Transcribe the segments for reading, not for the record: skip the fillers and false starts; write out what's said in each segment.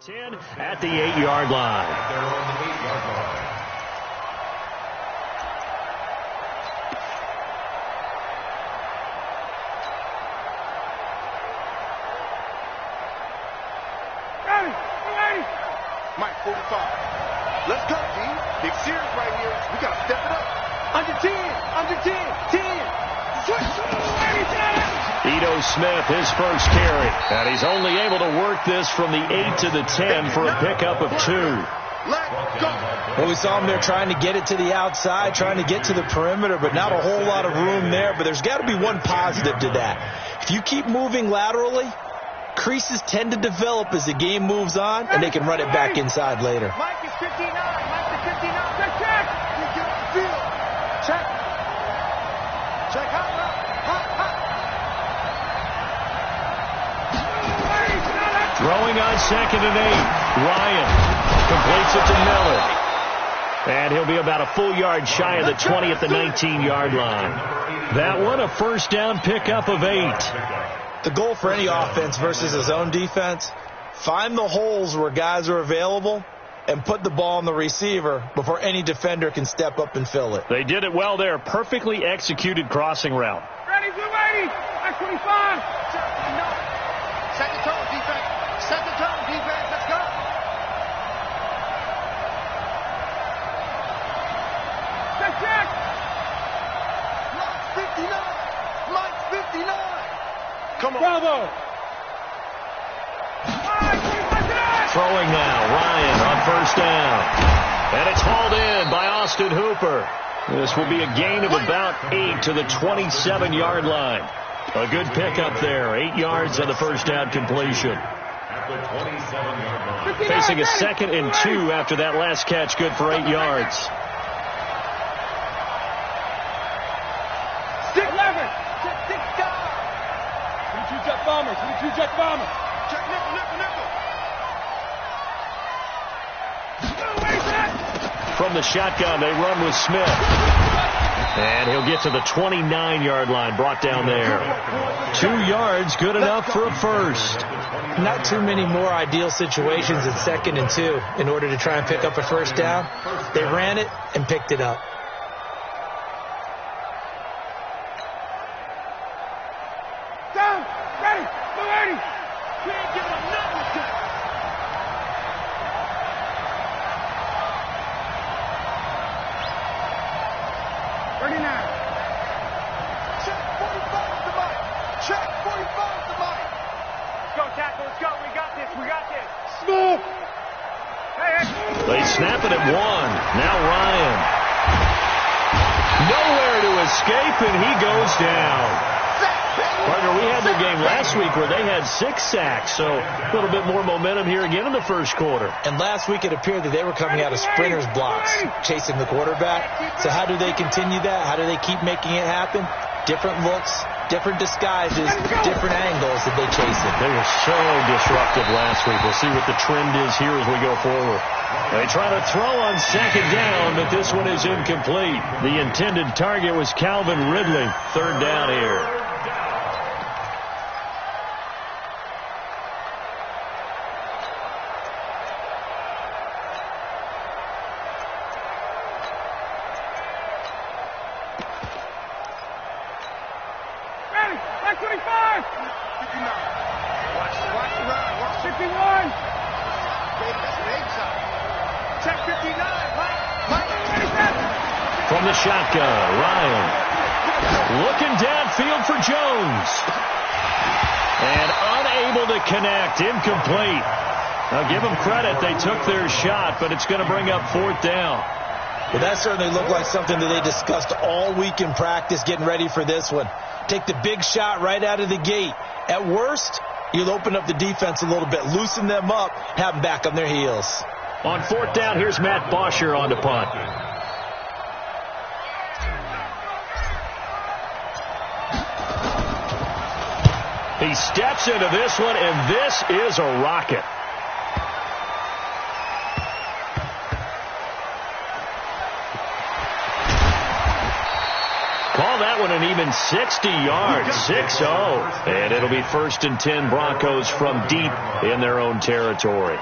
10 at the 8-yard line. They're on the 8-yard line. Mike, 45. Let's go, D. Big series right here. We got to step it up. Under 10. Under 10. 10. Switch. Ito Smith, his first carry. And he's only able to work this from the 8 to the 10 for a pickup of 2. Let's go. Well, we saw him there trying to get it to the outside, trying to get to the perimeter, but not a whole lot of room there. But there's got to be one positive to that. If you keep moving laterally, creases tend to develop as the game moves on, and they can run it back inside later. Mike is 59. Mike is 59. Check, check. You get off the field. Check. Check. Hot, hot, hot. Throwing on 2nd and 8. Ryan completes it to Miller. And he'll be about a full yard shy of the 20 at the 19-yard line. That one, a first down pickup of 8. The goal for any offense versus a zone defense, find the holes where guys are available and put the ball on the receiver before any defender can step up and fill it. They did it well there. Perfectly executed crossing route. Ready, blue 80. That's 25. Set the tone, defense. Set the tone, defense. Let's go. Check, check. Mike 59. Mike 59. Come on. Bravo. Throwing now, Ryan on first down. And it's hauled in by Austin Hooper. This will be a gain of about 8 to the 27-yard line. A good pickup there. 8 yards on the first down completion. At the 27-yard line. Facing a 2nd and 2 after that last catch, good for 8 yards. 6-11. 6-9. 22 jet bombers. 22 jet bombers. Check nickel, nickel, nickel. From the shotgun, they run with Smith. And he'll get to the 29-yard line, brought down there. 2 yards, good enough for a first. Not too many more ideal situations at 2nd and 2 in order to try and pick up a first down. They ran it and picked it up. Down, ready, blue 80. We ain't giving them nothing to do. Check 45 to Mike. Check 45 to Mike. Let's go, tackle. Let's go. We got this. We got this. Smooth. Hey. They snap it at 1. Now Ryan. Nowhere to escape, and he goes down. Partner, we had their game last week where they had 6 sacks, so a little bit more momentum here again in the first quarter. And last week it appeared that they were coming out of sprinters blocks, chasing the quarterback. So how do they continue that? How do they keep making it happen? Different looks, different disguises, different angles that they chase it. They were so disruptive last week. We'll see what the trend is here as we go forward. They try to throw on 2nd down, but this one is incomplete. The intended target was Calvin Ridley. 3rd down here. From the shotgun, Ryan looking downfield for Jones. And unable to connect, incomplete. Now give them credit, they took their shot, but it's going to bring up 4th down. Well, that certainly looked like something that they discussed all week in practice getting ready for this one. Take the big shot right out of the gate. At worst, you'll open up the defense a little bit, loosen them up, have them back on their heels. On 4th down, here's Matt Bosher on the punt. He steps into this one, and this is a rocket. Call that one an even 60 yards, 6-0. And it'll be 1st and 10 Broncos from deep in their own territory.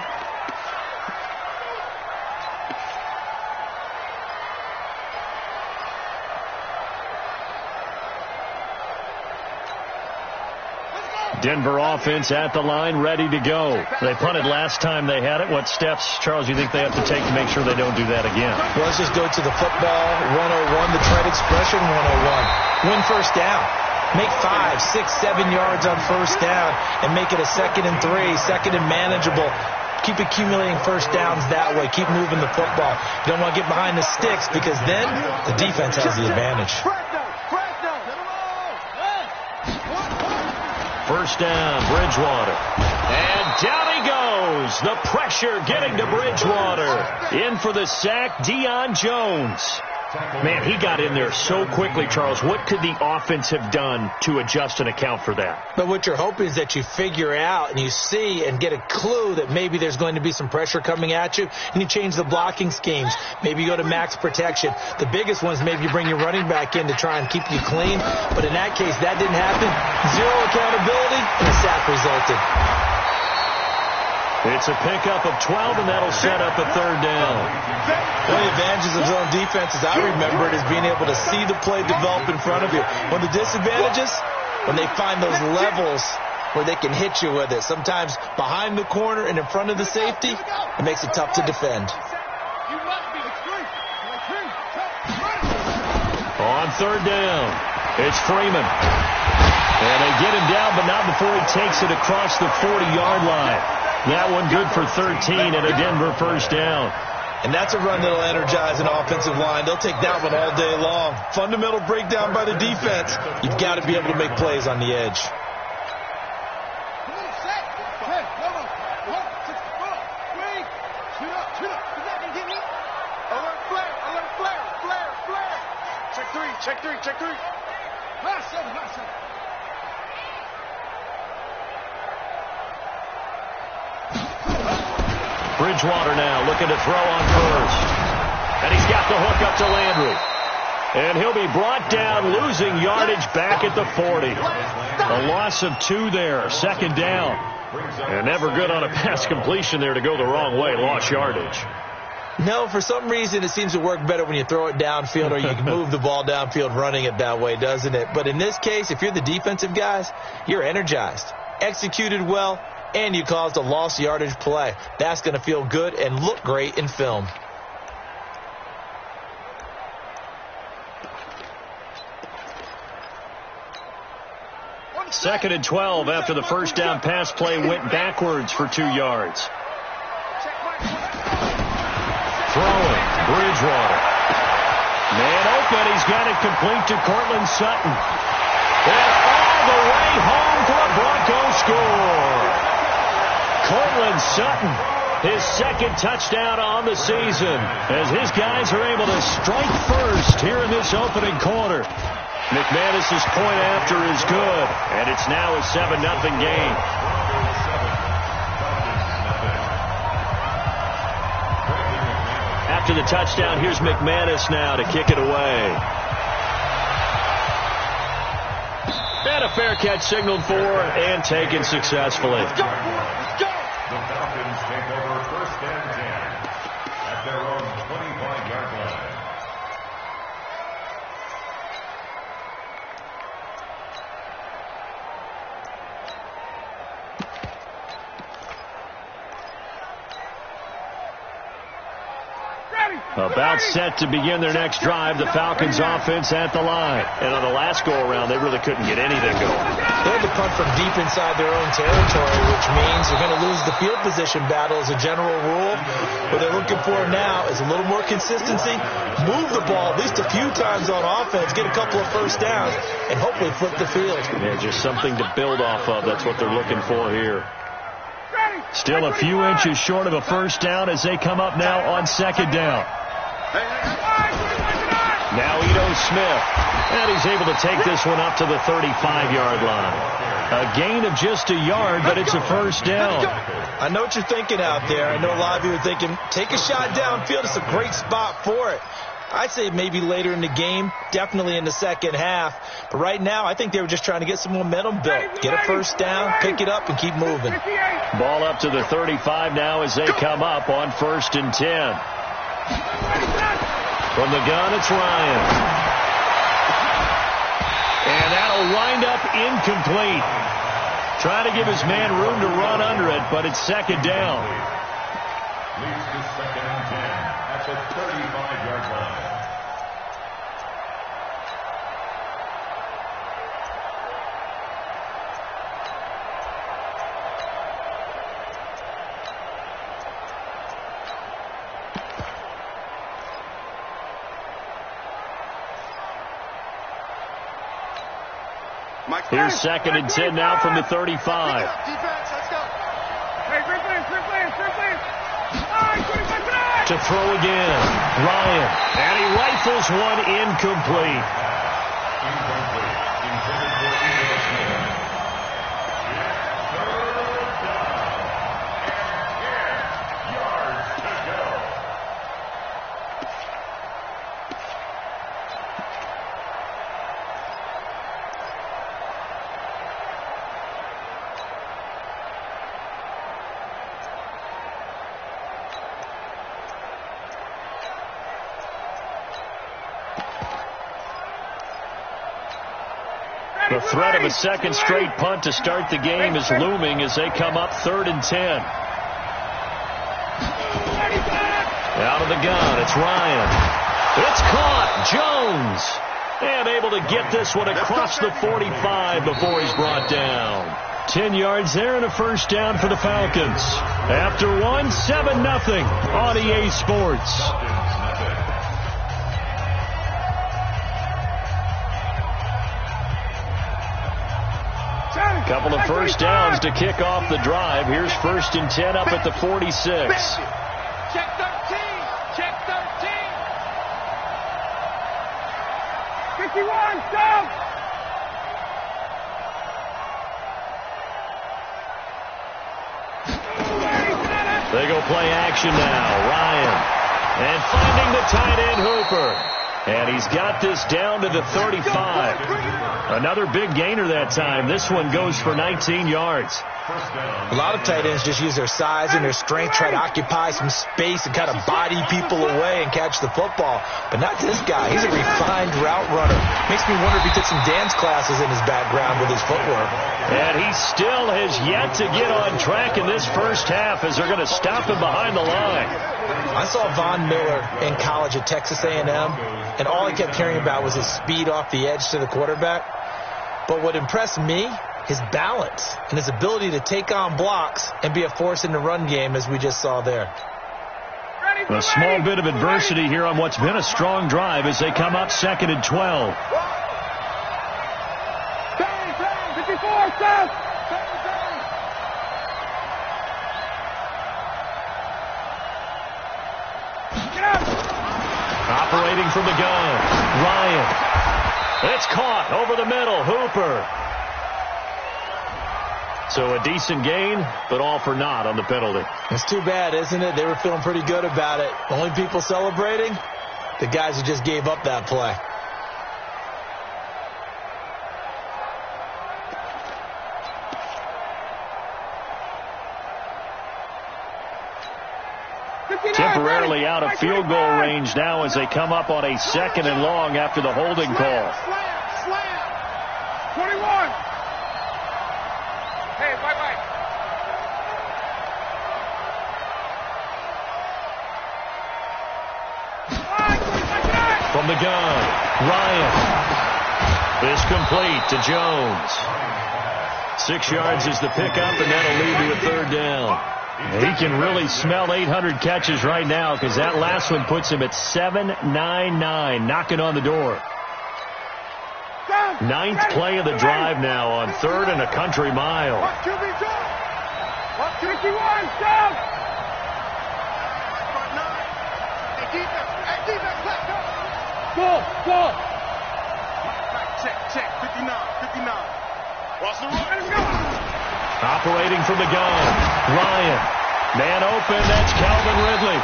Denver offense at the line, ready to go. They punted last time they had it. What steps, Charles, you think they have to take to make sure they don't do that again? Well, let's just go to the football 101, the trade expression 101. Win first down. Make 5, 6, 7 yards on first down and make it a 2nd and 3, 2nd and manageable. Keep accumulating first downs that way. Keep moving the football. You don't want to get behind the sticks because then the defense has the advantage. First down, Bridgewater. And down he goes. The pressure getting to Bridgewater. In for the sack, Deion Jones. Man, he got in there so quickly, Charles. What could the offense have done to adjust and account for that? But what you're hoping is that you figure out and you see and get a clue that maybe there's going to be some pressure coming at you, and you change the blocking schemes. Maybe you go to max protection. The biggest one is maybe you bring your running back in to try and keep you clean. But in that case, that didn't happen. Zero accountability, and a sack resulted. It's a pickup of 12, and that'll set up a 3rd down. One of the advantages of zone defense, as I remember it, is being able to see the play develop in front of you. One of the disadvantages, when they find those levels where they can hit you with it. Sometimes behind the corner and in front of the safety, it makes it tough to defend. On 3rd down, it's Freeman. And they get him down, but not before he takes it across the 40-yard line. That one good for 13 and a Denver first down. And that's a run that'll energize an offensive line. They'll take that one all day long. Fundamental breakdown by the defense. You've got to be able to make plays on the edge. Check three. Last seven. Bridgewater now looking to throw on first. And he's got the hook up to Landry. And he'll be brought down, losing yardage back at the 40. A loss of 2 there, 2nd down. And never good on a pass completion there to go the wrong way, lost yardage. No, for some reason it seems to work better when you throw it downfield or you can move the ball downfield running it that way, doesn't it? But in this case, if you're the defensive guys, you're energized, executed well, and you caused a lost yardage play. That's going to feel good and look great in film. Second and 12 after the first down pass play went backwards for 2 yards. Throwing, Bridgewater. Man open, he's got it complete to Cortland Sutton. And all the way home for a Bronco score. Cortland Sutton, his 2nd touchdown on the season, as his guys are able to strike first here in this opening quarter. McManus's point after is good, and it's now a 7-0 game. After the touchdown, here's McManus now to kick it away. And a fair catch signaled for and taken successfully. The Falcons take over 1st and 10 at their own 25-yard line. About set to begin their next drive, the Falcons offense at the line. And on the last go-around, they really couldn't get anything going. They had to punt from deep inside their own territory, which means they're going to lose the field position battle as a general rule. What they're looking for now is a little more consistency, move the ball at least a few times on offense, get a couple of first downs, and hopefully flip the field. Yeah, just something to build off of. That's what they're looking for here. Still a few inches short of a first down as they come up now on 2nd down. Now Ito Smith, and he's able to take this one up to the 35-yard line. A gain of just a yard, but it's a first down. I know what you're thinking out there. I know a lot of you are thinking, take a shot downfield. It's a great spot for it. I'd say maybe later in the game, definitely in the second half. But right now, I think they were just trying to get some momentum built. Get a first down, pick it up, and keep moving. Ball up to the 35 now as they come up on 1st and 10. From the gun, it's Ryan. And that'll wind up incomplete. Trying to give his man room to run under it, but it's second down. Leads to second and 10 at the 35-yard line. Here's second and 10 now from the 35. Defense, let's go. Hey, free please. To throw again, Ryan. And he rifles one incomplete. Incomplete. Intended for Eagle Smith. Third down. And 10 yards to go. The threat of a second straight punt to start the game is looming as they come up 3rd and 10. Out of the gun, it's Ryan. It's caught. Jones. And able to get this one across the 45 before he's brought down. 10 yards there and a first down for the Falcons. After one, 7-0 on EA Sports. Couple of first downs to kick off the drive. Here's 1st and 10 up at the 46. Check 13. Check 13. 51, stop. They go play action now. Ryan. And finding the tight end Hooper. And he's got this down to the 35. Another big gainer that time. This one goes for 19 yards. A lot of tight ends just use their size and their strength, try to occupy some space and kind of body people away and catch the football. But not this guy. He's a refined route runner. Makes me wonder if he took some dance classes in his background with his footwork. And he still has yet to get on track in this first half as they're going to stop him behind the line. I saw Von Miller in college at Texas A&M, and all I kept hearing about was his speed off the edge to the quarterback. But what impressed me, his balance and his ability to take on blocks and be a force in the run game, as we just saw there. A small bit of adversity here on what's been a strong drive as they come up 2nd and 12. 54, Seth. Operating from the gun, Ryan. It's caught over the middle, Hooper. So a decent gain, but all for naught on the penalty. It's too bad, isn't it? They were feeling pretty good about it. Only people celebrating? The guys who just gave up that play. Temporarily out of field goal range now as they come up on a 2nd and long after the holding call. Slam. 21. Hey, bye. From the gun, Ryan is complete to Jones. 6 yards is the pickup, and that'll lead to a 3rd down. He can really smell 800 catches right now because that last one puts him at 799, knocking on the door. 9th play of the drive now on 3rd and a country mile. 51, stop! Go! Check, 59. Watch the run. Operating from the gun, Ryan. Man open, that's Calvin Ridley.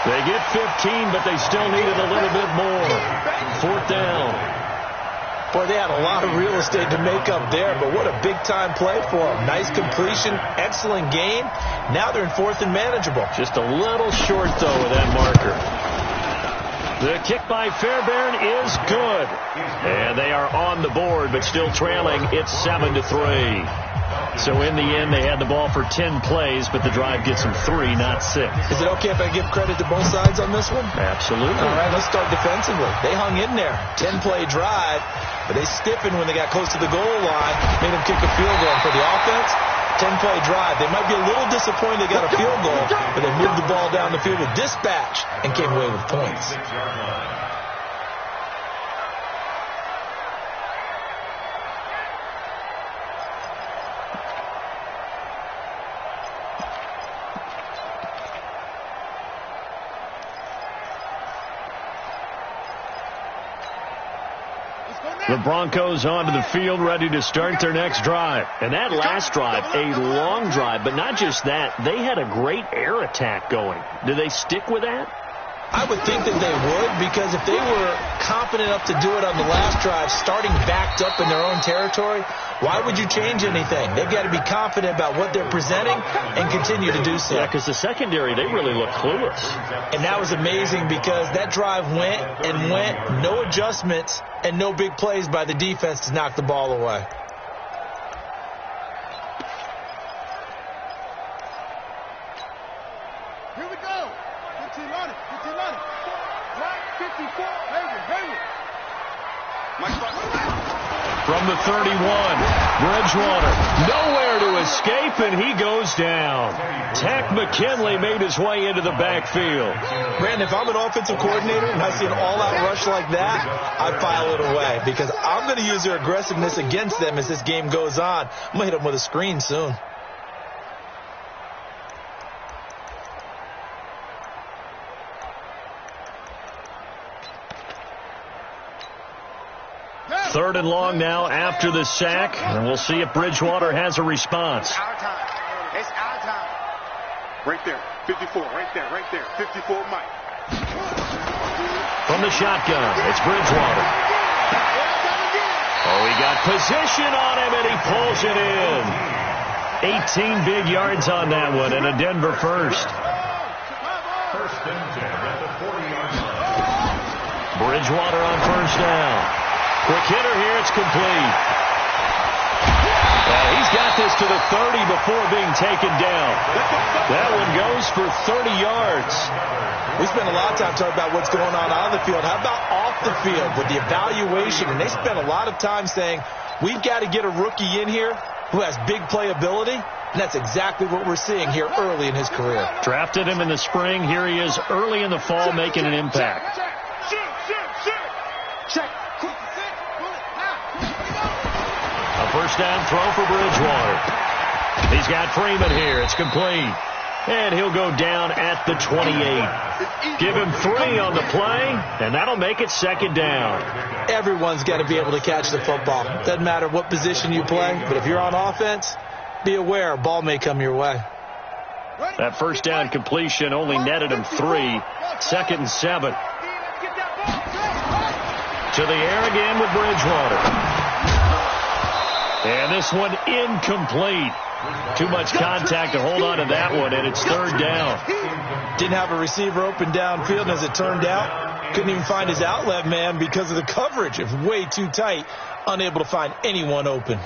They get 15, but they still needed a little bit more. 4th down. Boy, they had a lot of real estate to make up there, but what a big-time play for them. Nice completion, excellent game. Now they're in 4th and manageable. Just a little short, though, of that marker. The kick by Fairbairn is good. And they are on the board, but still trailing. It's 7-3. So in the end, they had the ball for 10 plays, but the drive gets them 3, not 6. Is it okay if I give credit to both sides on this one? Absolutely. All right, let's start defensively. They hung in there. 10-play drive, but they stiffened when they got close to the goal line, made them kick a field goal. And for the offense, 10-play drive. They might be a little disappointed they got a field goal, but they moved the ball down the field with dispatch and came away with points. The Broncos onto the field, ready to start their next drive. And that last drive, a long drive, but not just that. They had a great air attack going. Do they stick with that? I would think that they would, because if they were confident enough to do it on the last drive, starting backed up in their own territory, why would you change anything? They've got to be confident about what they're presenting and continue to do so. Yeah, because the secondary, they really look clueless. And that was amazing because that drive went and went, no adjustments and no big plays by the defense to knock the ball away. Here we go. 15 on it. 15 on it. Right, 54. Hayward. From the 31, Bridgewater, nowhere to escape, and he goes down. Tack McKinley made his way into the backfield. Brandon, if I'm an offensive coordinator and I see an all-out rush like that, I file it away because I'm going to use their aggressiveness against them as this game goes on. I'm going to hit them with a screen soon. Third and long now after the sack, and we'll see if Bridgewater has a response. It's our time. Right there. 54. Right there. 54, Mike. From the shotgun, it's Bridgewater. Oh, he got position on him, and he pulls it in. 18 big yards on that one, and a Denver first. First and 10 at the 40-yard line. Bridgewater on first down. Quick hitter here, it's complete. He's got this to the 30 before being taken down. That one goes for 30 yards. We spent a lot of time talking about what's going on the field. How about off the field with the evaluation? And they spent a lot of time saying, we've got to get a rookie in here who has big playability. And that's exactly what we're seeing here early in his career. Drafted him in the spring. Here he is early in the fall making an impact. Check. A first down throw for Bridgewater. He's got Freeman here. It's complete. And he'll go down at the 28. Give him 3 on the play, and that'll make it second down. Everyone's got to be able to catch the football. Doesn't matter what position you play, but if you're on offense, be aware a ball may come your way. That first down completion only netted him 3. Second and 7. To the air again with Bridgewater. And this one incomplete. Too much contact to hold on to that one, and it's third down. Didn't have a receiver open downfield, and as it turned out, couldn't even find his outlet man because of the coverage. It was way too tight, unable to find anyone open.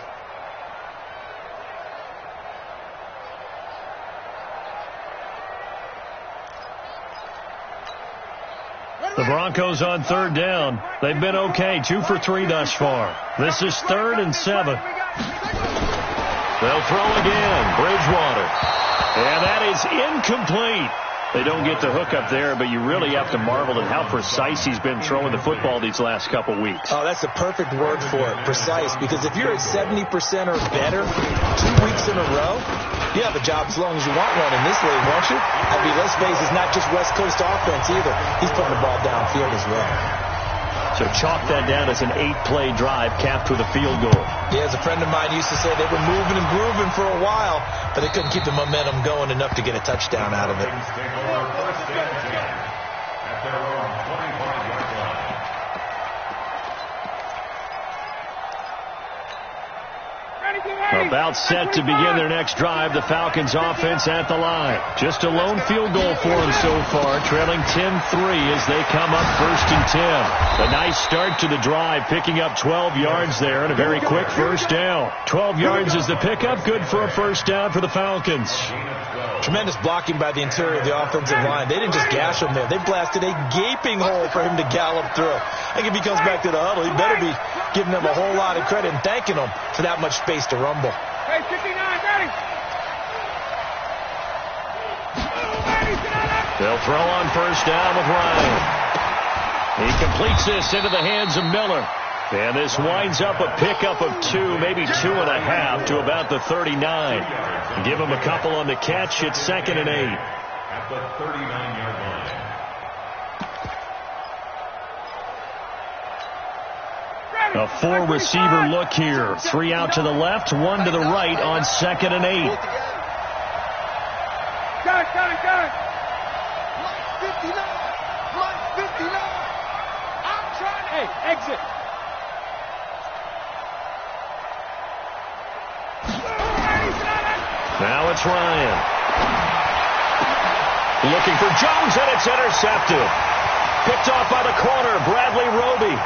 The Broncos on third down. They've been okay, 2 for 3 thus far. This is 3rd and 7. They'll throw again. Bridgewater. And that is incomplete. They don't get the hook up there, but you really have to marvel at how precise he's been throwing the football these last couple weeks. Oh, that's the perfect word for it, precise, because if you're at 70% or better 2 weeks in a row, you have a job as long as you want one in this league, won't you? I mean, let's face it, it's not just West Coast offense either. He's putting the ball downfield as well. So chalk that down as an 8-play drive capped with a field goal. Yeah, as a friend of mine used to say, they were moving and grooving for a while, but they couldn't keep the momentum going enough to get a touchdown out of it. About set to begin their next drive, the Falcons offense at the line. Just a lone field goal for them so far, trailing 10-3 as they come up 1st and 10. A nice start to the drive, picking up 12 yards there and a very quick first down. 12 yards is the pickup, good for a first down for the Falcons. Tremendous blocking by the interior of the offensive line. They didn't just gash him there. They blasted a gaping hole for him to gallop through. I think if he comes back to the huddle, he better be giving them a whole lot of credit and thanking them for that much space to rumble. Hey, 59, ready. They'll throw on first down with Ryan. He completes this into the hands of Miller. And this winds up a pickup of 2, maybe 2.5 to about the 39. Give him a couple on the catch. It's 2nd and 8. At the 39-yard line. A 4-receiver look here. 3 out to the left, 1 to the right on 2nd and 8. Got it. Mike 59. I'm trying to... Hey, exit. Now it's Ryan. Looking for Jones, and it's intercepted. Picked off by the corner, Bradley Roby.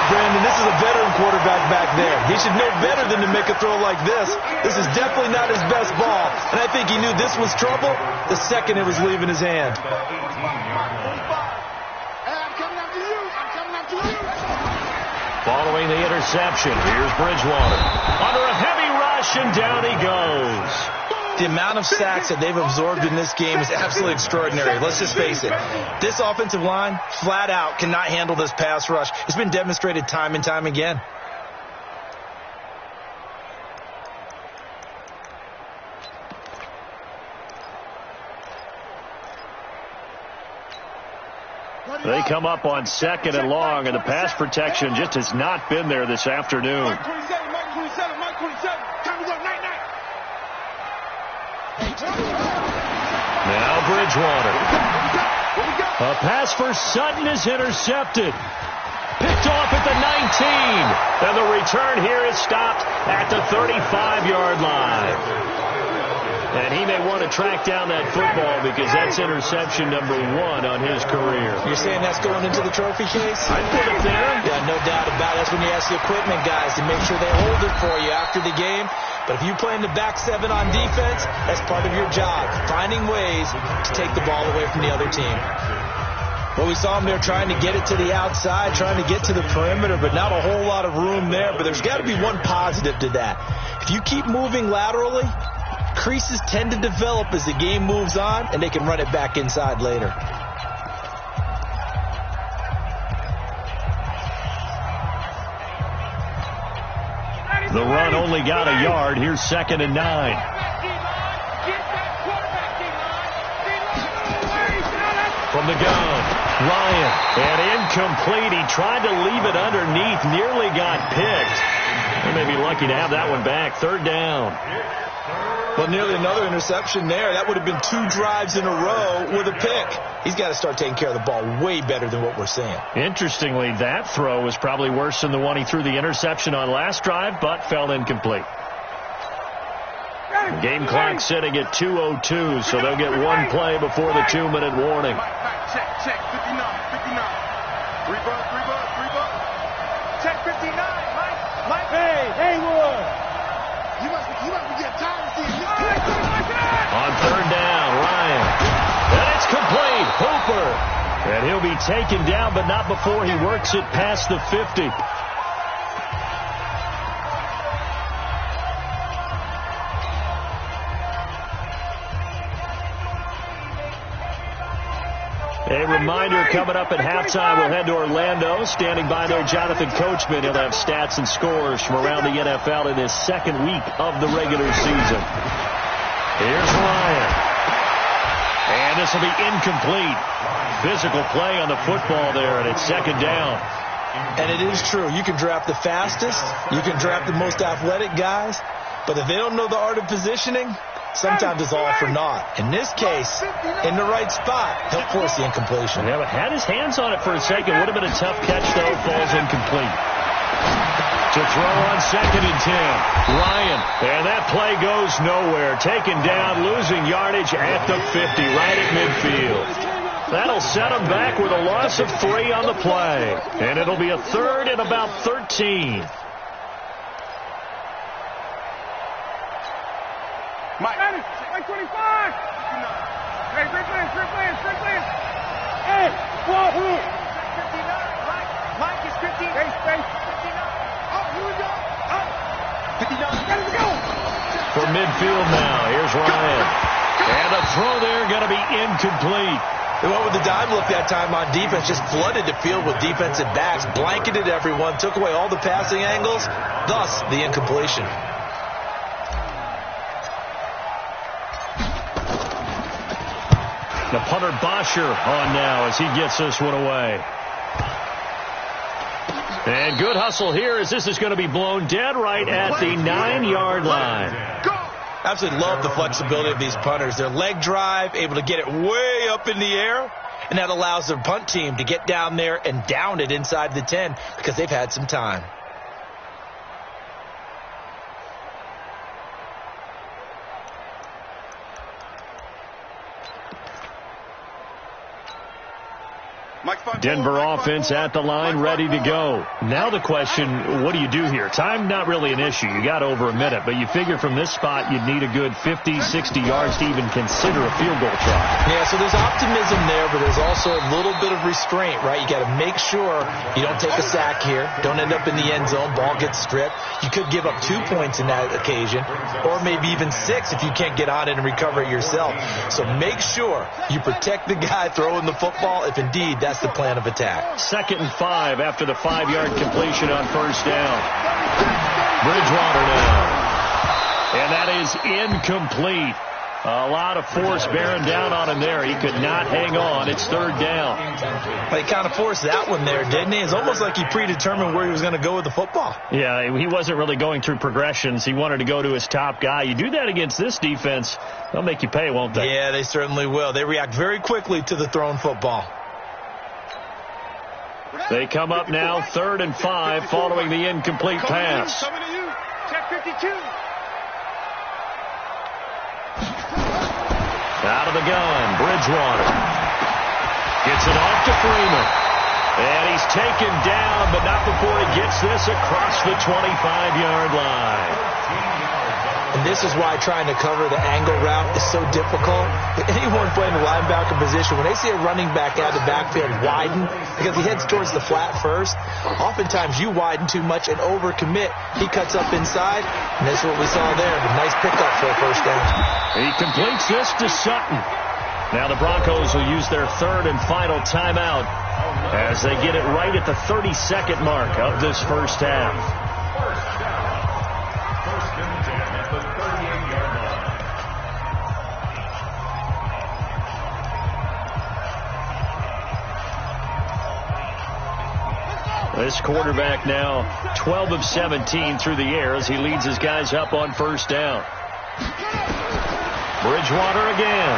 Brandon, this is a veteran quarterback back there. He should know better than to make a throw like this. This is definitely not his best ball, and I think he knew this was trouble the second it was leaving his hand. Following the interception, here's Bridgewater. Under a heavy rush, and down he goes. The amount of sacks that they've absorbed in this game is absolutely extraordinary. Let's just face it. This offensive line, flat out, cannot handle this pass rush. It's been demonstrated time and time again. They come up on 2nd and long, and the pass protection just has not been there this afternoon. Mike 27. Time is up, night. Now Bridgewater. A pass for Sutton is intercepted. Picked off at the 19. And the return here is stopped at the 35-yard line. And he may want to track down that football because that's interception number 1 on his career. You're saying that's going into the trophy case? I'd put it there. Yeah, no doubt about it. That's when you ask the equipment guys to make sure they hold it for you after the game. But if you play in the back 7 on defense, that's part of your job, finding ways to take the ball away from the other team. Well, we saw him there trying to get it to the outside, trying to get to the perimeter, but not a whole lot of room there. But there's got to be one positive to that. If you keep moving laterally, creases tend to develop as the game moves on, and they can run it back inside later. The run only got a yard. Here's 2nd and 9. From the gun, Ryan, and incomplete. He tried to leave it underneath, nearly got picked. They may be lucky to have that one back. 3rd down. Well, nearly another interception there. That would have been 2 drives in a row with a pick. He's got to start taking care of the ball way better than what we're seeing. Interestingly, that throw was probably worse than the one he threw the interception on last drive, but fell incomplete. Game clock sitting at 2:02, so they'll get 1 play before the 2-minute warning. Check, 59. 3 bucks. Check 59, Mike. Hey, Haywood. You must be getting tired of seeing this. On 3rd down, Ryan. And it's complete. Hooper. And he'll be taken down, but not before he works it past the 50. A reminder, coming up at halftime, we'll head to Orlando. Standing by there, Jonathan Coachman. He'll have stats and scores from around the NFL in his 2nd week of the regular season. Here's Ryan. And this will be incomplete. Physical play on the football there, and it's 2nd down. And it is true. You can draft the fastest. You can draft the most athletic guys. But if they don't know the art of positioning, sometimes it's all for naught. In this case, in the right spot, he'll force the incompletion. Yeah, but had his hands on it for a second. Would have been a tough catch, though. Falls incomplete. To throw on 2nd and 10. Ryan. And that play goes nowhere. Taken down, losing yardage at the 50, right at midfield. That'll set him back with a loss of 3 on the play. And it'll be a 3rd and about 13. Mike 25. Hey, great players. Hey, whoa. 59. Mike is 15. Hey, space. 59. Oh, here we go. Oh. 59. Let's go. For midfield now, here's Ryan. And the throw there going to be incomplete. They went with the dime look that time on defense, just flooded the field with defensive backs, blanketed everyone, took away all the passing angles, thus the incompletion. The punter Bosher on now as he gets this one away. And good hustle here as this is going to be blown dead right at the 9-yard line. Absolutely love the flexibility of these punters. Their leg drive, able to get it way up in the air, and that allows their punt team to get down there and down it inside the 10 because they've had some time. Denver offense at the line, ready to go. Now the question, what do you do here? Time not really an issue. You got over a minute, but you figure from this spot you'd need a good 50, 60 yards to even consider a field goal try. Yeah, so there's optimism there, but there's also a little bit of restraint, right? You got to make sure you don't take a sack here. Don't end up in the end zone. Ball gets stripped. You could give up 2 points in that occasion, or maybe even 6 if you can't get on it and recover it yourself. So make sure you protect the guy throwing the football if indeed that's the plan of attack. 2nd and 5 after the 5-yard completion on 1st down. Bridgewater now. And that is incomplete. A lot of force bearing down on him there. He could not hang on. It's 3rd down. He kind of forced that one there, didn't he? It's almost like he predetermined where he was going to go with the football. Yeah, he wasn't really going through progressions. He wanted to go to his top guy. You do that against this defense, they'll make you pay, won't they? Yeah, they certainly will. They react very quickly to the thrown football. They come up now 3rd and 5 following the incomplete pass. Coming to you. Check 52. Out of the gun, Bridgewater. Gets it off to Freeman. And he's taken down, but not before he gets this across the 25-yard line. And this is why trying to cover the angle route is so difficult. Anyone playing the linebacker position, when they see a running back out of the backfield widen, because he heads towards the flat first, oftentimes you widen too much and overcommit. He cuts up inside, and that's what we saw there. A nice pickup for a 1st down. He completes this to Sutton. Now the Broncos will use their 3rd and final timeout as they get it right at the 32nd mark of this 1st half. This quarterback now 12 of 17 through the air as he leads his guys up on 1st down. Bridgewater again.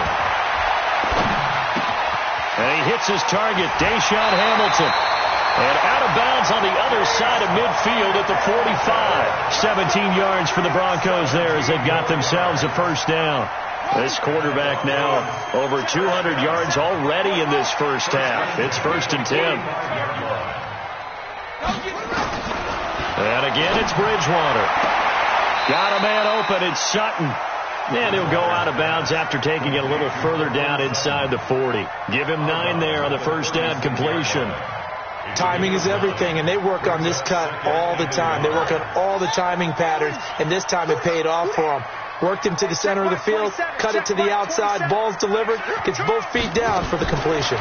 And he hits his target, Deshaun Hamilton. And out of bounds on the other side of midfield at the 45. 17 yards for the Broncos there as they've got themselves a 1st down. This quarterback now over 200 yards already in this 1st half. It's 1st and 10. And again, it's Bridgewater. Got a man open. It's Sutton. And he'll go out of bounds after taking it a little further down inside the 40. Give him 9 there on the 1st down completion. Timing is everything, and they work on this cut all the time. They work on all the timing patterns, and this time it paid off for them. Worked him to the center of the field, cut it to the outside, ball's delivered, gets both feet down for the completion.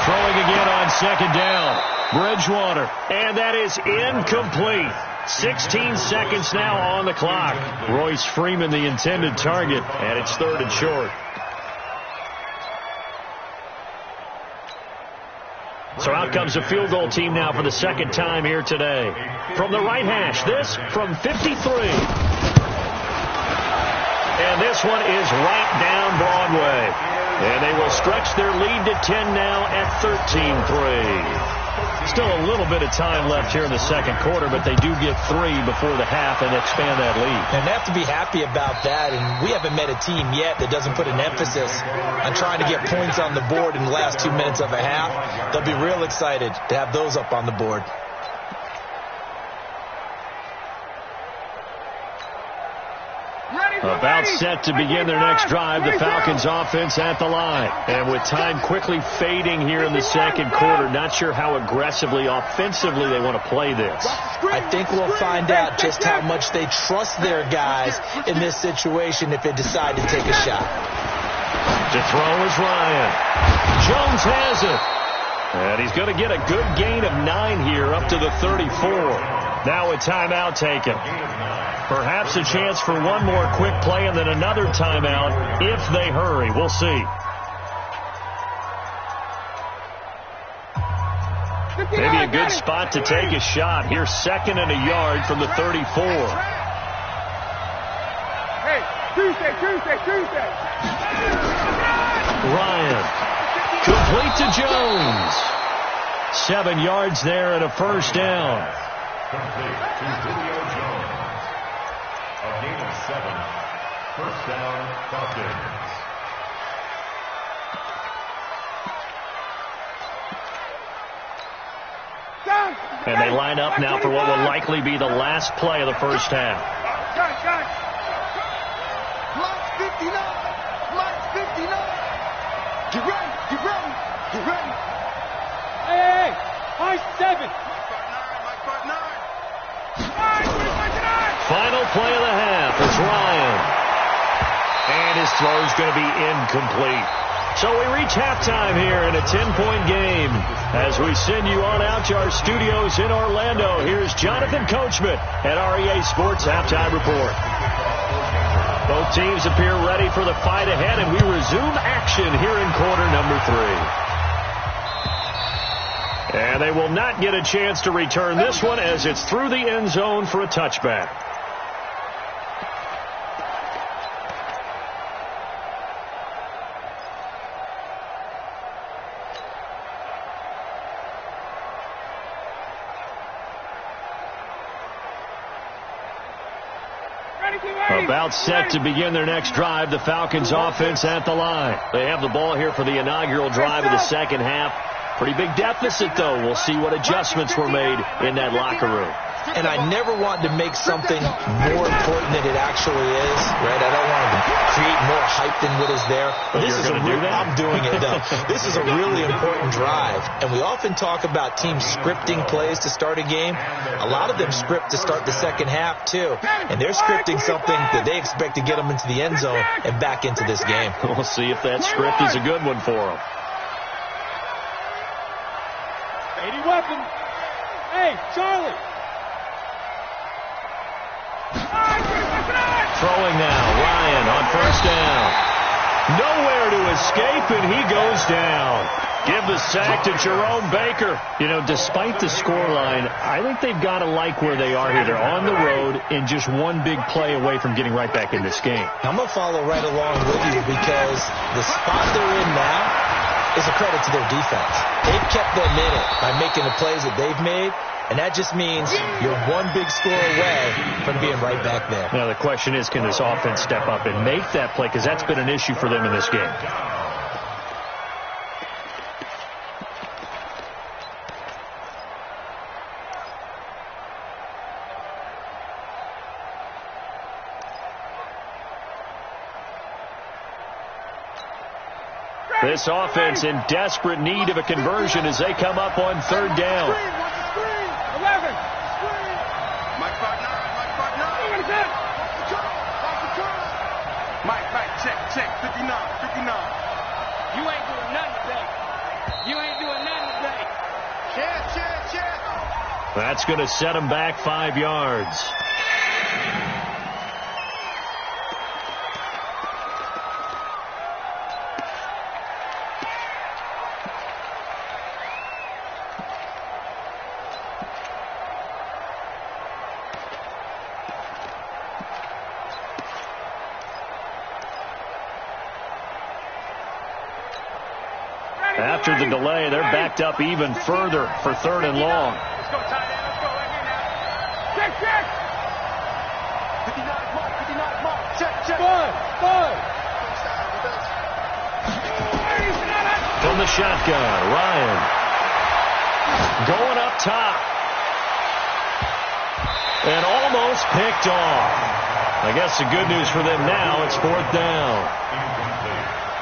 Throwing again on 2nd down. Bridgewater, and that is incomplete. 16 seconds now on the clock. Royce Freeman, the intended target, and it's 3rd and short. So out comes a field goal team now for the 2nd time here today. From the right hash, this from 53. And this one is right down Broadway. And they will stretch their lead to 10 now at 13-3. Still a little bit of time left here in the second quarter, but they do get 3 before the half and expand that lead. And they have to be happy about that, and we haven't met a team yet that doesn't put an emphasis on trying to get points on the board in the last 2 minutes of a half. They'll be real excited to have those up on the board. About set to begin their next drive, the Falcons offense at the line. And with time quickly fading here in the second quarter, not sure how aggressively, offensively they want to play this. I think we'll find out just how much they trust their guys in this situation if they decide to take a shot. To throw is Ryan. Jones has it. And he's going to get a good gain of 9 here up to the 34. Now a timeout taken. Perhaps a chance for one more quick play and then another timeout if they hurry. We'll see. Maybe a good spot to take a shot. Here's 2nd and a yard from the 34. Hey, Tuesday. Ryan. Complete to Jones. 7 yards there and a first down. Complete to Julio Jones. A gain of 7. First down, Falcons. And they line up now for what will likely be the last play of the first half. Block 59. Get ready. Hey, high 7. Final play of the half is Ryan. And his throw's going to be incomplete. So we reach halftime here in a 10-point game. As we send you on out to our studios in Orlando, here's Jonathan Coachman at REA Sports Halftime Report. Both teams appear ready for the fight ahead, and we resume action here in quarter number 3. And they will not get a chance to return this one as it's through the end zone for a touchback. About set to begin their next drive, the Falcons offense at the line. They have the ball here for the inaugural drive of the second half. Pretty big deficit, though. We'll see what adjustments were made in that locker room. And I never want to make something more important than it actually is, right? I don't want to create more hype than what is there. But you're going to do that? I'm doing it, though. This is a really important drive. And we often talk about teams scripting plays to start a game. A lot of them script to start the second half, too. And they're scripting something that they expect to get them into the end zone and back into this game. We'll see if that script is a good one for them. 80 weapon. Hey, Charlie. Throwing now, Ryan on first down. Nowhere to escape, and he goes down. Give the sack to Jerome Baker. You know, despite the scoreline, I think they've got to like where they are here. They're on the road and just one big play away from getting right back in this game. I'm going to follow right along with you because the spot they're in now is a credit to their defense. They've kept them in it by making the plays that they've made. And that just means you're one big score away from being right back there. Now, the question is, can this offense step up and make that play? Because that's been an issue for them in this game. This offense in desperate need of a conversion as they come up on third down. 11. Mike, check, 59. You ain't doing nothing today. Check. That's going to set them back 5 yards. After the delay, they're backed up even further for 3rd and long. Let's go, tight end. Let's go right here now. Check, check. 59 mark, 59 mark. Check, check. Five. From the shotgun, Ryan. Going up top. And almost picked off. I guess the good news for them now, it's 4th down.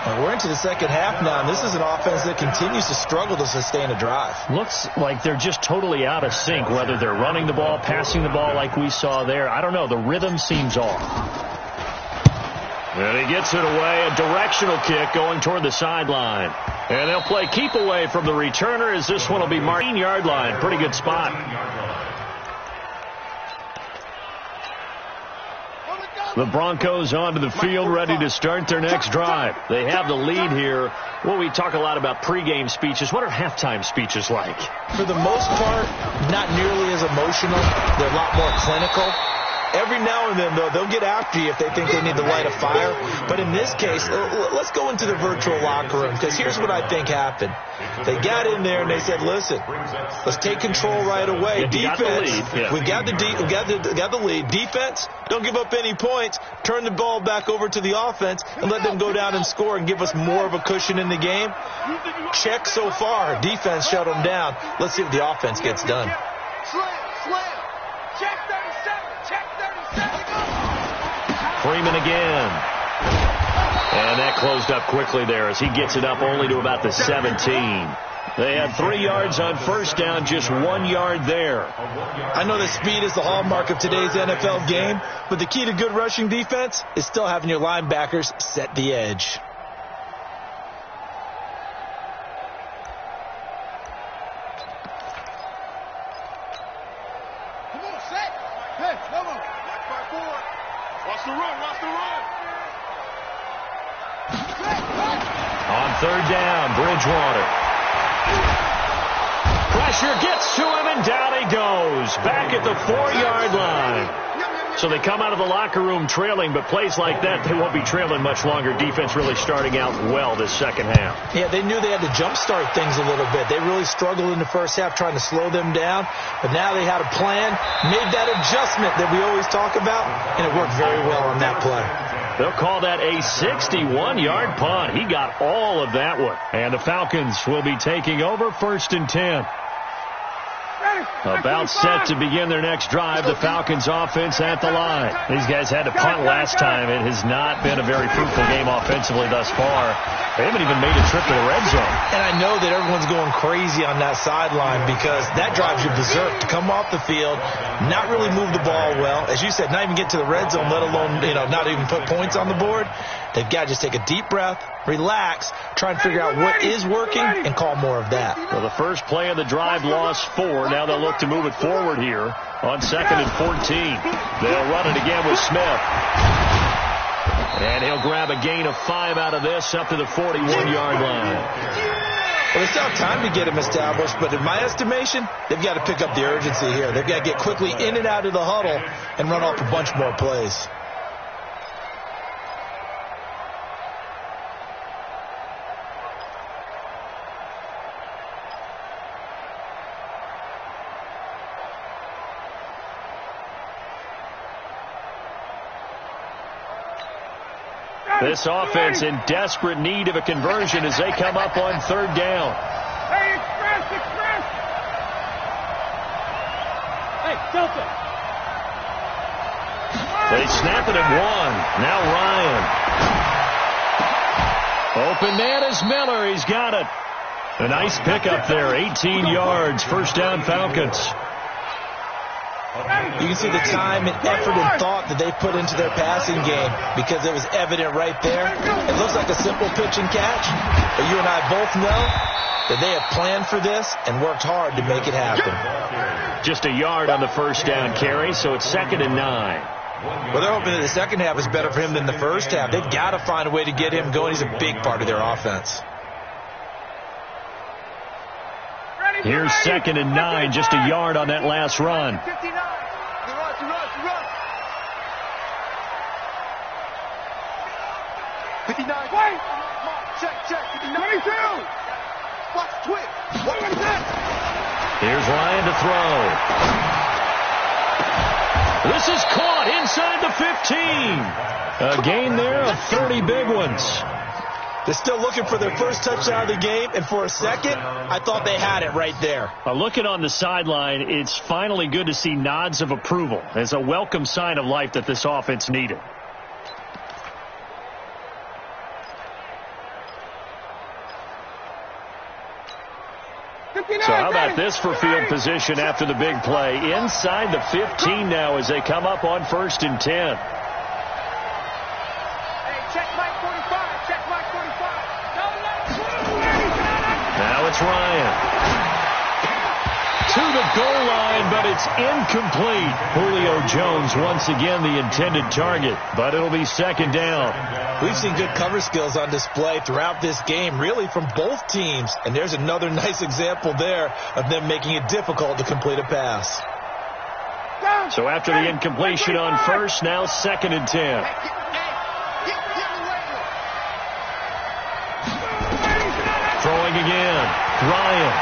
And we're into the second half now, and this is an offense that continues to struggle to sustain a drive. Looks like they're just totally out of sync, whether they're running the ball, passing the ball like we saw there. I don't know. The rhythm seems off. And he gets it away. A directional kick going toward the sideline. And they'll play keep away from the returner as this one will be marked 15-yard line. Pretty good spot. The Broncos onto the field, ready to start their next drive. They have the lead here. Well, we talk a lot about pregame speeches. What are halftime speeches like? For the most part, not nearly as emotional. They're a lot more clinical. Every now and then, though, they'll get after you if they think they need to light a fire. But in this case, let's go into the virtual locker room, because here's what I think happened. They got in there and they said, listen, let's take control right away. Defense, we got the lead. Defense, don't give up any points. Turn the ball back over to the offense and let them go down and score and give us more of a cushion in the game. Check so far. Defense shut them down. Let's see what the offense gets done. Slam. Check 37. Check 37. Freeman again. And that closed up quickly there as he gets it up only to about the 17. They had 3 yards on first down, just 1 yard there. I know that speed is the hallmark of today's NFL game, but the key to good rushing defense is still having your linebackers set the edge. Come on, set. Hey, come on. Watch the run. On 3rd down, Bridgewater. Pressure gets to him, and down he goes. Back at the 4-yard line. So they come out of the locker room trailing, but plays like that, they won't be trailing much longer. Defense really starting out well this second half. Yeah, they knew they had to jumpstart things a little bit. They really struggled in the first half trying to slow them down, but now they had a plan, made that adjustment that we always talk about, and it worked very well on that play. They'll call that a 61-yard punt. He got all of that one. And the Falcons will be taking over 1st and 10. About set to begin their next drive, the Falcons offense at the line. These guys had to punt last time. It has not been a very fruitful game offensively thus far. They haven't even made a trip to the red zone. And I know that everyone's going crazy on that sideline because that drives you berserk to come off the field, not really move the ball well. As you said, not even get to the red zone, let alone, not even put points on the board. They've got to just take a deep breath, relax, try and figure out what is working, and call more of that. Well, the first play of the drive lost 4. Now they'll look to move it forward here on 2nd and 14. They'll run it again with Smith. And he'll grab a gain of 5 out of this up to the 41-yard line. Well, they still have time to get him established, but in my estimation, they've got to pick up the urgency here. They've got to get quickly in and out of the huddle and run off a bunch more plays. This offense in desperate need of a conversion as they come up on 3rd down. Hey, express. Hey, Delta. They snap it at 1. Now Ryan. Open man is Miller. He's got it. A nice pickup there. 18 yards. First down, Falcons. You can see the time and effort and thought that they put into their passing game because it was evident right there. It looks like a simple pitch and catch, but you and I both know that they have planned for this and worked hard to make it happen. Just a yard on the first down carry, so it's 2nd and 9. Well, they're hoping that the second half is better for him than the first half. They've got to find a way to get him going. He's a big part of their offense. Here's 2nd and 9, just a yard on that last run. 59. Run. 59. Wait. Check. 52. Here's Ryan to throw. This is caught inside the 15. A gain there of 30 big ones. They're still looking for their first touchdown of the game, and for a second, I thought they had it right there. Looking on the sideline, it's finally good to see nods of approval. It's a welcome sign of life that this offense needed. So how about this for field position after the big play? Inside the 15 now as they come up on 1st and 10. Now it's Ryan. To the goal line, but it's incomplete. Julio Jones once again the intended target, but it'll be 2nd down. We've seen good cover skills on display throughout this game, really from both teams. And there's another nice example there of them making it difficult to complete a pass. So after the incompletion on 1st, now 2nd and 10. Throwing again. Ryan.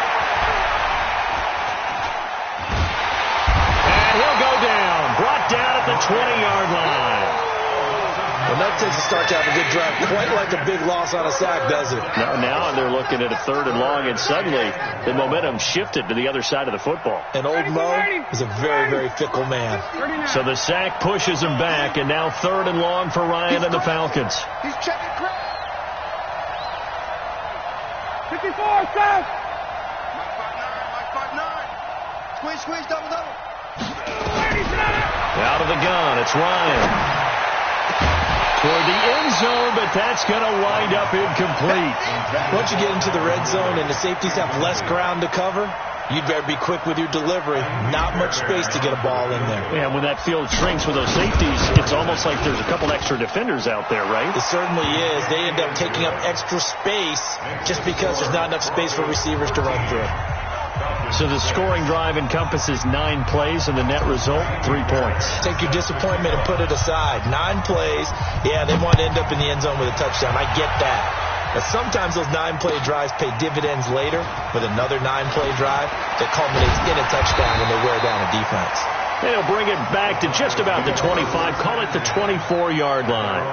And he'll go down. Brought down at the 20-yard line. Well, that takes a start to have a good drive. Quite like a big loss on a sack, does it? Now they're looking at a 3rd and long, and suddenly the momentum shifted to the other side of the football. And old Mo is a very, very fickle man. So the sack pushes him back, and now 3rd and long for Ryan and the Falcons. He's checking crap. 54, Seth. Mike 5'9". Squeeze, double. Out of the gun, it's Ryan. Toward the end zone, but that's going to wind up incomplete. Once you get into the red zone and the safeties have less ground to cover, you'd better be quick with your delivery. Not much space to get a ball in there. Yeah, when that field shrinks with those safeties, it's almost like there's a couple extra defenders out there, right? It certainly is. They end up taking up extra space just because there's not enough space for receivers to run through. So the scoring drive encompasses 9 plays, and the net result, 3 points. Take your disappointment and put it aside. 9 plays. Yeah, they want to end up in the end zone with a touchdown. I get that. But sometimes those 9-play drives pay dividends later with another 9-play drive that culminates in a touchdown when they wear down a defense. They'll bring it back to just about the 25. Call it the 24-yard line.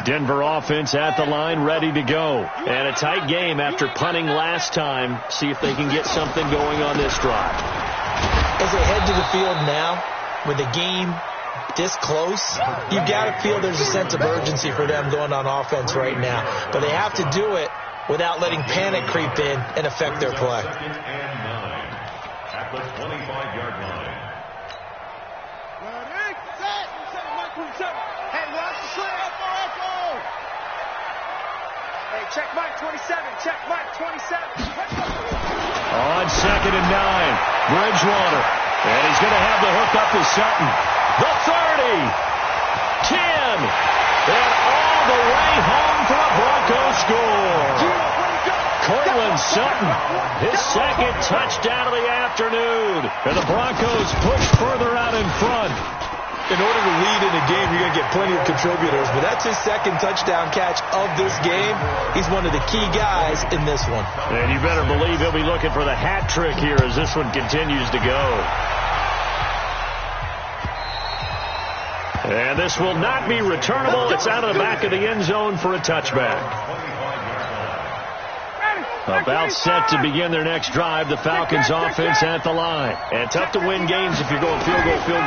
Denver offense at the line, ready to go. And a tight game after punting last time. See if they can get something going on this drive. As they head to the field now, with the game this close, you've got to feel there's a sense of urgency for them going on offense right now. But they have to do it without letting panic creep in and affect their play. At the 25-yard line. Check Mike 27. Check Mike 27. On 2nd and 9, Bridgewater. And he's going to have the hook up to Sutton. The 30. 10. And all the way home for a Broncos score. Cortland Sutton, his 2nd touchdown of the afternoon. And the Broncos push further out in front. In order to lead in a game, you're going to get plenty of contributors, but that's his 2nd touchdown catch of this game. He's one of the key guys in this one. And you better believe he'll be looking for the hat trick here as this one continues to go. And this will not be returnable. It's out of the back of the end zone for a touchback. About set to begin their next drive, the Falcons offense at the line. And tough to win games if you're going field goal here.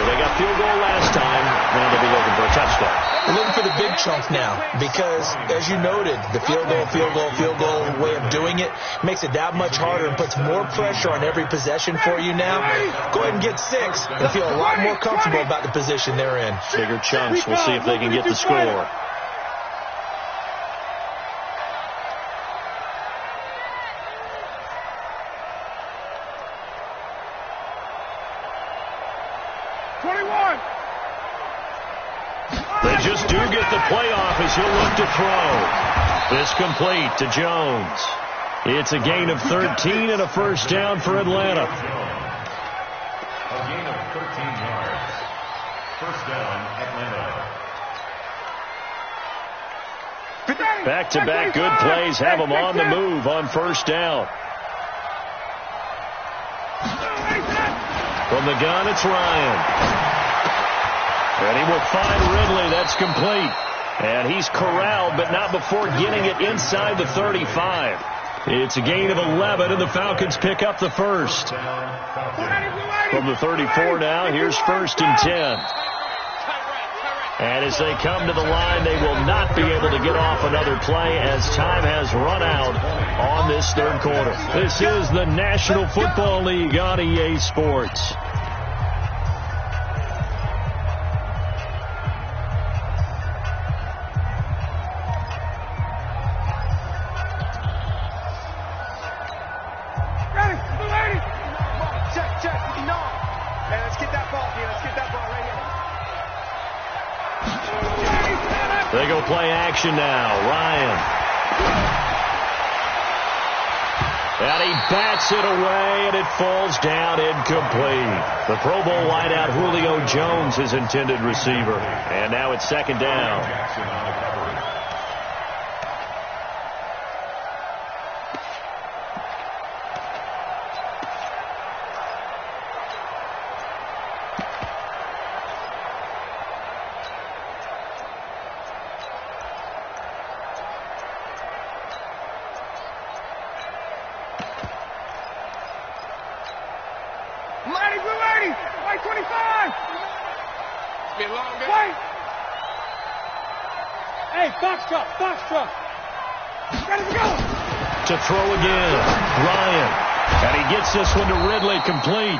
They got field goal last time. Now they'll be looking for a touchdown. We're looking for the big chunk now because, as you noted, the field goal way of doing it makes it that much harder and puts more pressure on every possession for you now. Go ahead and get 6 and feel a lot more comfortable about the position they're in. Bigger chunks. We'll see if they can get the score. They just do get the playoff as he'll look to throw. This complete to Jones. It's a gain of 13 and a first down for Atlanta. A gain of 13 yards. First down, Atlanta. Back-to-back good plays have them on the move on first down. From the gun, it's Ryan. And he will find Ridley. That's complete. And he's corralled, but not before getting it inside the 35. It's a gain of 11, and the Falcons pick up the first. From the 34 now, here's first and 10. And as they come to the line, they will not be able to get off another play as time has run out on this third quarter. This is the National Football League on EA Sports. They go play action now. Ryan. And he bats it away, and it falls down incomplete. The Pro Bowl wideout Julio Jones, his intended receiver. And now it's second down. White 25. Be a long game. White. Hey, box truck. Ready to go. To throw again, Ryan. And he gets this one to Ridley, complete.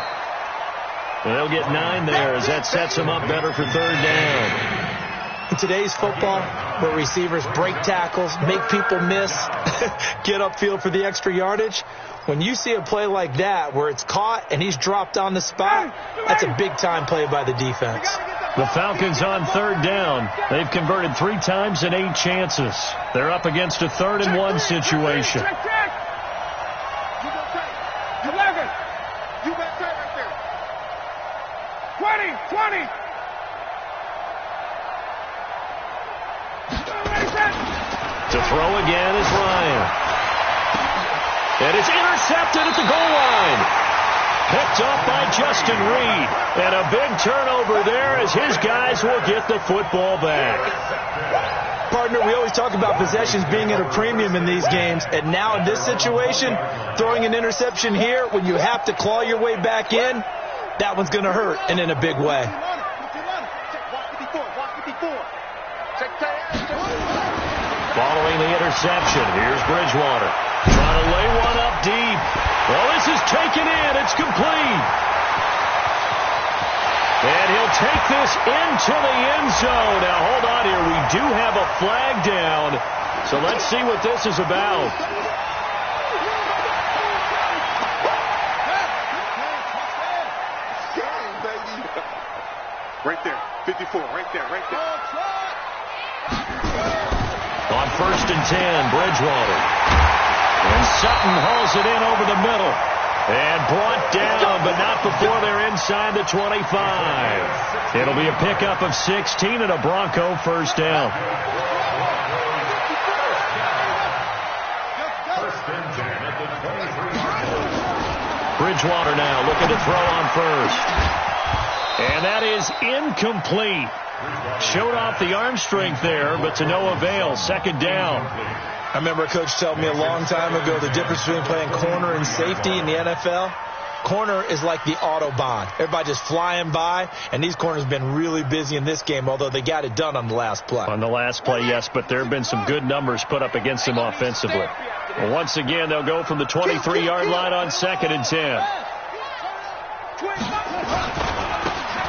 They'll get 9 there as that sets him up better for third down. In today's football, where receivers break tackles, make people miss, get upfield for the extra yardage, when you see a play like that where it's caught and he's dropped on the spot, that's a big-time play by the defense. The Falcons on third down. They've converted 3 times in 8 chances. They're up against a 3rd and 1 situation. Check. You go tight. 11. You got tight right there. 20. To throw again is Ryan. And it's intercepted at the goal line. Picked up by Justin Reed. And a big turnover there as his guys will get the football back. Partner, we always talk about possessions being at a premium in these games. And now in this situation, throwing an interception here when you have to claw your way back in, that one's going to hurt, and in a big way. Following the interception, here's Bridgewater. Trying to lay one up deep. Well, this is taken in. It's complete. And he'll take this into the end zone. Now, hold on here. We do have a flag down. So let's see what this is about. Right there. 54. Right there. On first and 10, Bridgewater. And Sutton hauls it in over the middle. And brought down, but not before they're inside the 25. It'll be a pickup of 16 and a Bronco first down. Bridgewater now looking to throw on first. And that is incomplete. Showed off the arm strength there, but to no avail. Second down. I remember a coach told me a long time ago the difference between playing corner and safety in the NFL. Corner is like the Autobahn. Everybody just flying by, and these corners have been really busy in this game, although they got it done on the last play. On the last play, yes, but there have been some good numbers put up against them offensively. Well, once again, they'll go from the 23-yard line on second and 10.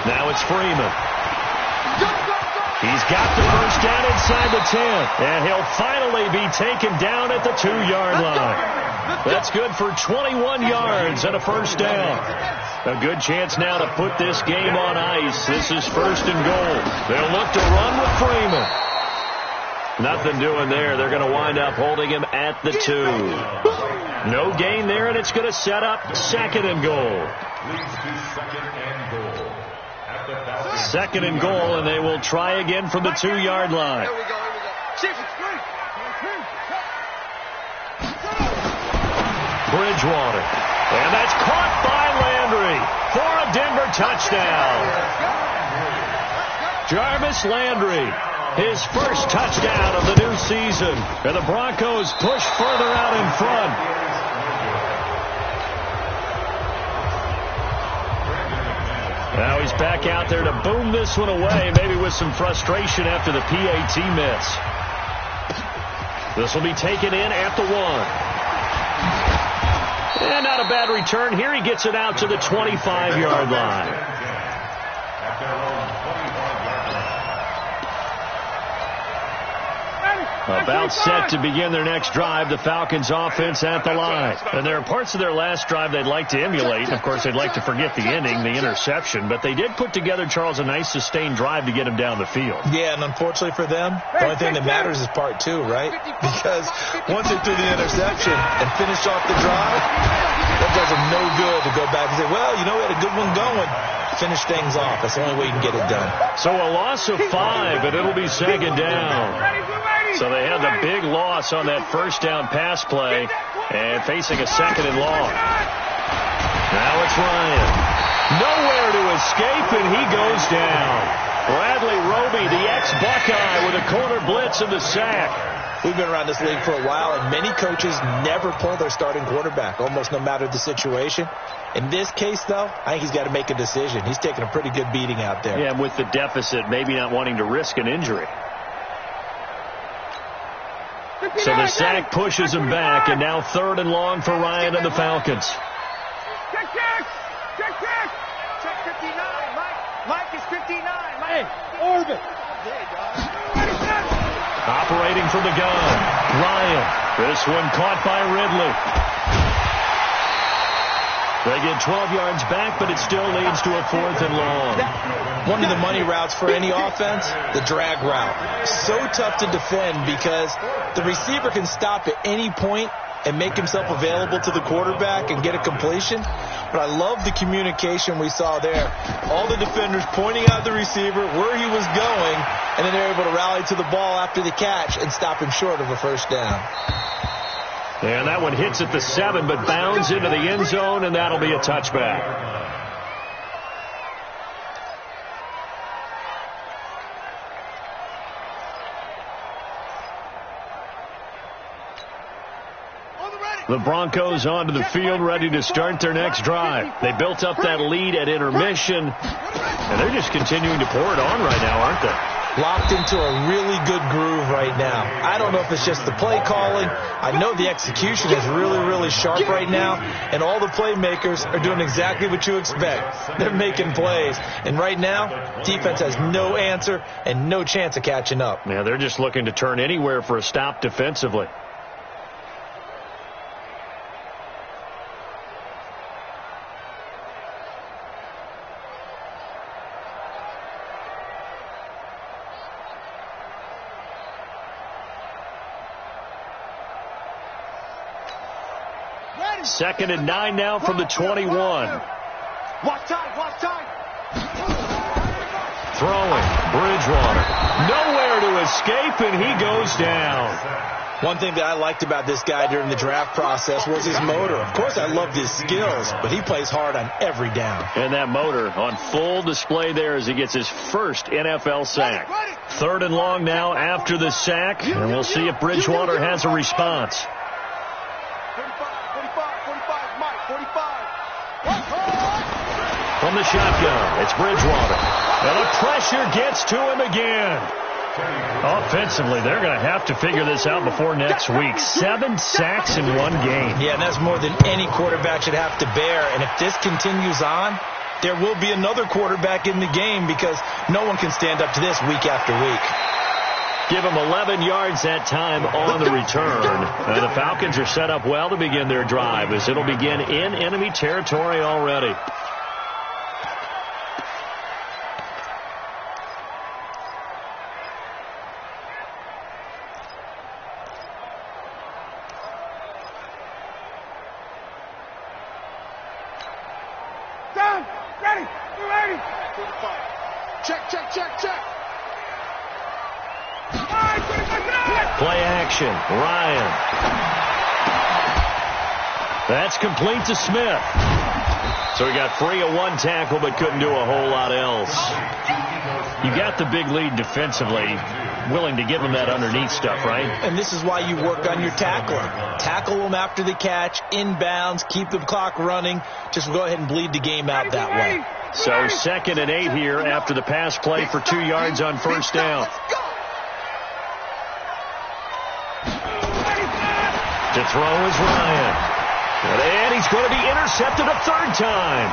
Now it's Freeman. He's got the first down inside the 10, and he'll finally be taken down at the 2-yard line. That's good for 21 yards and a first down. A good chance now to put this game on ice. This is first and goal. They'll look to run with Freeman. Nothing doing there. They're going to wind up holding him at the 2. No gain there, and it's going to set up second and goal. Leads to second and goal. At the Falcons. Second and goal, and they will try again from the 2-yard line. Here we go. Bridgewater. And that's caught by Landry for a Denver touchdown. Jarvis Landry, his first touchdown of the new season. And the Broncos push further out in front. Now he's back out there to boom this one away, maybe with some frustration after the PAT miss. This will be taken in at the 1. And not a bad return. Here he gets it out to the 25-yard line. About set to begin their next drive, the Falcons offense at the line. And there are parts of their last drive they'd like to emulate. Of course, they'd like to forget the ending, the interception. But they did put together, Charles, a nice sustained drive to get him down the field. Yeah, and unfortunately for them, the only thing that matters is part 2, right? Because once they threw the interception and finished off the drive, that does them no good to go back and say, well, you know, we had a good one going. Finish things off. That's the only way you can get it done. So a loss of 5, and it'll be second down. So they had the big loss on that first down pass play and facing a second and long. Now it's Ryan. Nowhere to escape, and he goes down. Bradley Roby, the ex-Buckeye, with a corner blitz and the sack. We've been around this league for a while, and many coaches never pull their starting quarterback, almost no matter the situation. In this case, though, I think he's got to make a decision. He's taking a pretty good beating out there. Yeah, and with the deficit, maybe not wanting to risk an injury. So the sack pushes him back, and now third and long for Ryan and the Falcons. Check. Check 59. Mike is 59. Hey, orbit. Operating from the gun, Ryan. This one caught by Ridley. They get 12 yards back, but it still leads to a 4th and long. One of the money routes for any offense, the drag route. So tough to defend because the receiver can stop at any point and make himself available to the quarterback and get a completion. But I love the communication we saw there. All the defenders pointing out the receiver, where he was going, and then they're able to rally to the ball after the catch and stop him short of a first down. And that one hits at the 7, but bounds into the end zone, and that'll be a touchback. The Broncos onto the field, ready to start their next drive. They built up that lead at intermission, and they're just continuing to pour it on right now, aren't they? Locked into a really good groove right now. I don't know if it's just the play calling. I know the execution is really, really sharp right now, and all the playmakers are doing exactly what you expect. They're making plays, and right now, defense has no answer and no chance of catching up. Yeah, they're just looking to turn anywhere for a stop defensively. Second and 9 now from the 21. Watch time. Throwing, Bridgewater. Nowhere to escape, and he goes down. One thing that I liked about this guy during the draft process was his motor. Of course, I loved his skills, but he plays hard on every down. And that motor on full display there as he gets his first NFL sack. Third and long now after the sack, and we'll see if Bridgewater has a response. From the shotgun, it's Bridgewater. And the pressure gets to him again. Offensively, they're going to have to figure this out before next week. 7 sacks in one game. Yeah, and that's more than any quarterback should have to bear. And if this continues on, there will be another quarterback in the game because no one can stand up to this week after week. Give them 11 yards that time on the return. The Falcons are set up well to begin their drive as it'll begin in enemy territory already. Play action. Ryan. That's complete to Smith. So he got free of one tackle but couldn't do a whole lot else. You got the big lead defensively, willing to give him that underneath stuff, right? And this is why you work on your tackling. Tackle them after the catch, inbounds, keep the clock running. Just go ahead and bleed the game out that way. So 2nd and 8 here after the pass play for 2 yards on first down. To throw is Ryan. And he's going to be intercepted a 3rd time.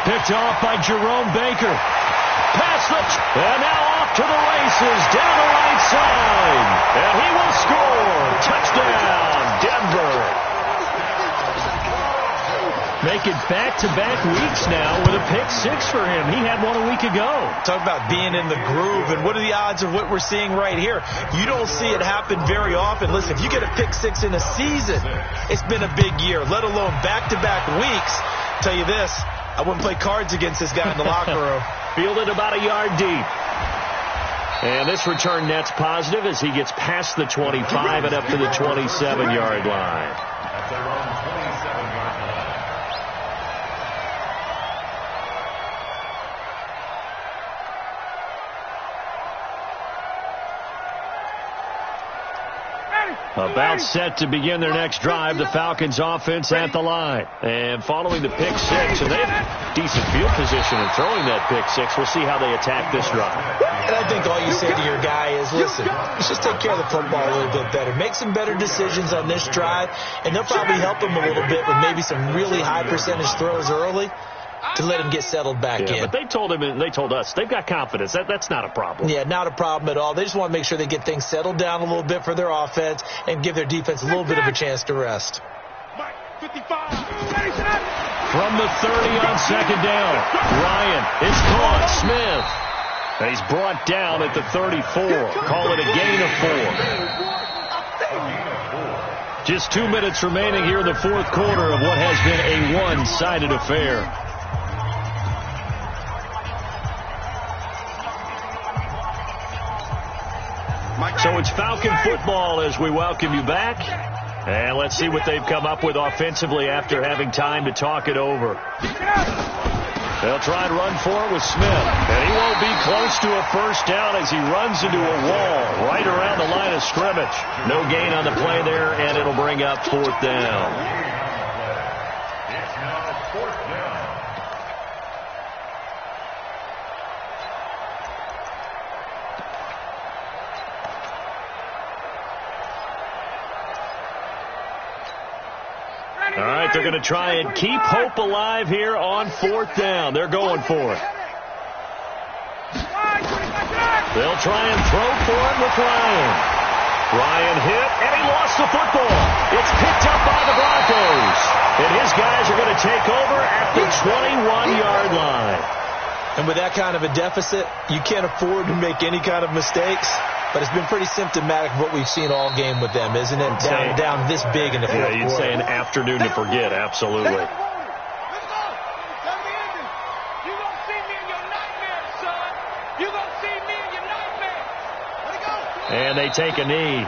Picked off by Jerome Baker. Pass and now off to the races down the right side. And he will score. Touchdown, Denver. Making back-to-back weeks now with a pick 6 for him. He had one a week ago. Talk about being in the groove, and what are the odds of what we're seeing right here? You don't see it happen very often. Listen, if you get a pick 6 in a season, it's been a big year, let alone back-to-back weeks. I'll tell you this, I wouldn't play cards against this guy in the locker room. Fielded about a yard deep. And this return net's positive as he gets past the 25 and up to the 27-yard line. That's their own 27-yard line. About set to begin their next drive, the Falcons offense at the line. And following the pick 6, and they have decent field position in throwing that pick 6. We'll see how they attack this drive. And I think all you say to your guy is, listen, let's just take care of the football a little bit better. Make some better decisions on this drive, and they'll probably help him a little bit with maybe some really high percentage throws early to let him get settled back in. But they told him and they told us they've got confidence. That's not a problem. Yeah, not a problem at all. They just want to make sure they get things settled down a little bit for their offense and give their defense a little bit of a chance to rest. From the 30 on 2nd down, Ryan is caught. Smith. And he's brought down at the 34. Call it a gain of 4. Just 2 minutes remaining here in the 4th quarter of what has been a one-sided affair. So it's Falcon football as we welcome you back. And let's see what they've come up with offensively after having time to talk it over. They'll try and run for it with Smith. And he won't be close to a first down as he runs into a wall right around the line of scrimmage. No gain on the play there, and it'll bring up 4th down. It's now 4th down. All right, they're going to try and keep hope alive here on 4th down. They're going for it. They'll try and throw for it with Ryan. Ryan hit, and he lost the football. It's picked up by the Broncos. And his guys are going to take over at the 21-yard line. And with that kind of a deficit, you can't afford to make any kind of mistakes. But it's been pretty symptomatic of what we've seen all game with them, isn't it? Down this big in the 4th quarter. Yeah, you'd say an afternoon to forget, absolutely. Let's go. Tell me anything. You're going to see me in your nightmares, son. You're going to see me in your nightmares. Let it go. And they take a knee.